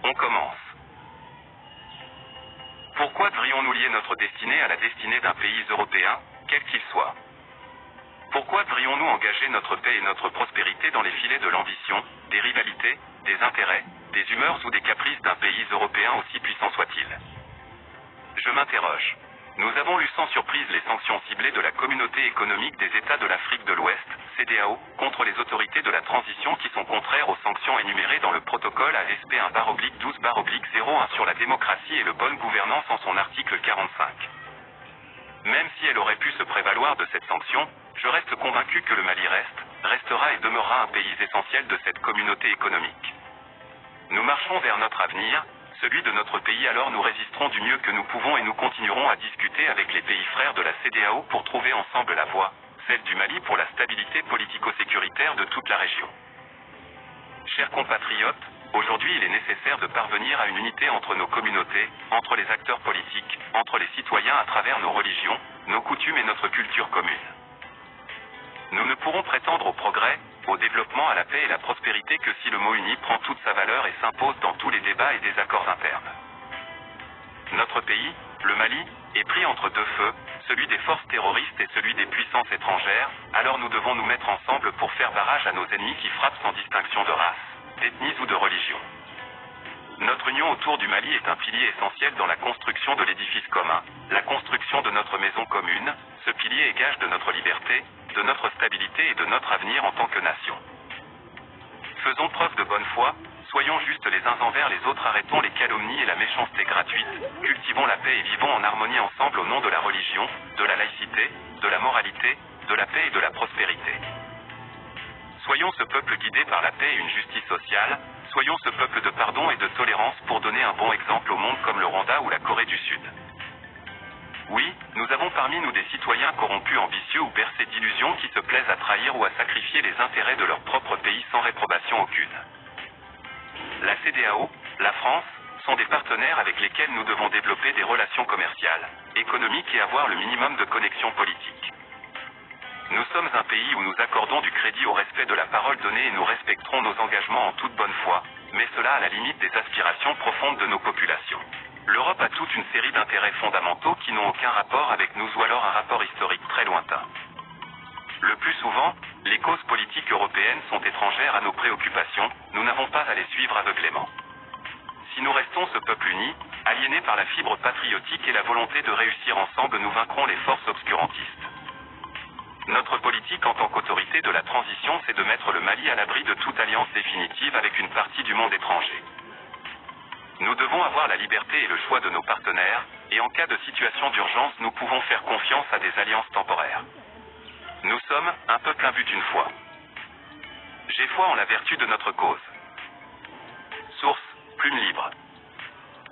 On commence. Pourquoi devrions-nous lier notre destinée à la destinée d'un pays européen, quel qu'il soit? Pourquoi devrions-nous engager notre paix et notre prospérité dans les filets de l'ambition, des rivalités, des intérêts, des humeurs ou des caprices d'un pays européen aussi puissant soit-il? Je m'interroge. Nous avons lu sans surprise les sanctions ciblées de la Communauté économique des États de l'Afrique de l'Ouest, CEDEAO, contre les autorités de la transition qui sont contraires aux sanctions énumérées dans le protocole ASP 1/12/01 sur la démocratie et le bonne gouvernance en son article 45. Même si elle aurait pu se prévaloir de cette sanction, je reste convaincu que le Mali restera et demeurera un pays essentiel de cette communauté économique. Nous marchons vers notre avenir, celui de notre pays, alors nous résisterons du mieux que nous pouvons et nous continuerons à discuter avec les pays frères de la CEDEAO pour trouver ensemble la voie, celle du Mali, pour la stabilité politico-sécuritaire de toute la région. Chers compatriotes, aujourd'hui il est nécessaire de parvenir à une unité entre nos communautés, entre les acteurs politiques, entre les citoyens à travers nos religions, nos coutumes et notre culture commune. Nous ne pourrons prétendre au progrès, au développement, à la paix et la prospérité que si le mot uni prend toute sa valeur et s'impose dans tous les débats et désaccords internes. Notre pays, le Mali, est pris entre deux feux, celui des forces terroristes et celui des puissances étrangères, alors nous devons nous mettre ensemble pour faire barrage à nos ennemis qui frappent sans distinction de race, d'ethnie ou de religion. Notre union autour du Mali est un pilier essentiel dans la construction de l'édifice commun, la construction de notre maison commune. Ce pilier est gage de notre liberté, de notre stabilité et de notre avenir en tant que nation. Faisons preuve de bonne foi, soyons justes les uns envers les autres, arrêtons les calomnies et la méchanceté gratuite, cultivons la paix et vivons en harmonie ensemble au nom de la religion, de la laïcité, de la moralité, de la paix et de la prospérité. Soyons ce peuple guidé par la paix et une justice sociale, soyons ce peuple de pardon et de tolérance pour donner un bon exemple au monde comme le Rwanda ou la Corée du Sud. Oui, nous avons parmi nous des citoyens corrompus, ambitieux ou bercés d'illusions qui se plaisent à trahir ou à sacrifier les intérêts de leur propre pays sans réprobation aucune. La CEDEAO, la France, sont des partenaires avec lesquels nous devons développer des relations commerciales, économiques et avoir le minimum de connexions politiques. Nous sommes un pays où nous accordons du crédit au respect de la parole donnée et nous respecterons nos engagements en toute bonne foi, mais cela à la limite des aspirations profondes de nos populations. L'Europe a toute une série d'intérêts fondamentaux qui n'ont aucun rapport avec nous ou alors un rapport historique très lointain. Le plus souvent, les causes politiques européennes sont étrangères à nos préoccupations, nous n'avons pas à les suivre aveuglément. Si nous restons ce peuple uni, aliéné par la fibre patriotique et la volonté de réussir ensemble, nous vaincrons les forces obscurantistes. Notre politique en tant qu'autorité de la transition, c'est de mettre le Mali à l'abri de toute alliance définitive avec une partie du monde étranger. Nous devons avoir la liberté et le choix de nos partenaires, et en cas de situation d'urgence, nous pouvons faire confiance à des alliances temporaires. Nous sommes un peuple, un but, une foi. J'ai foi en la vertu de notre cause. Source: Plume Libre.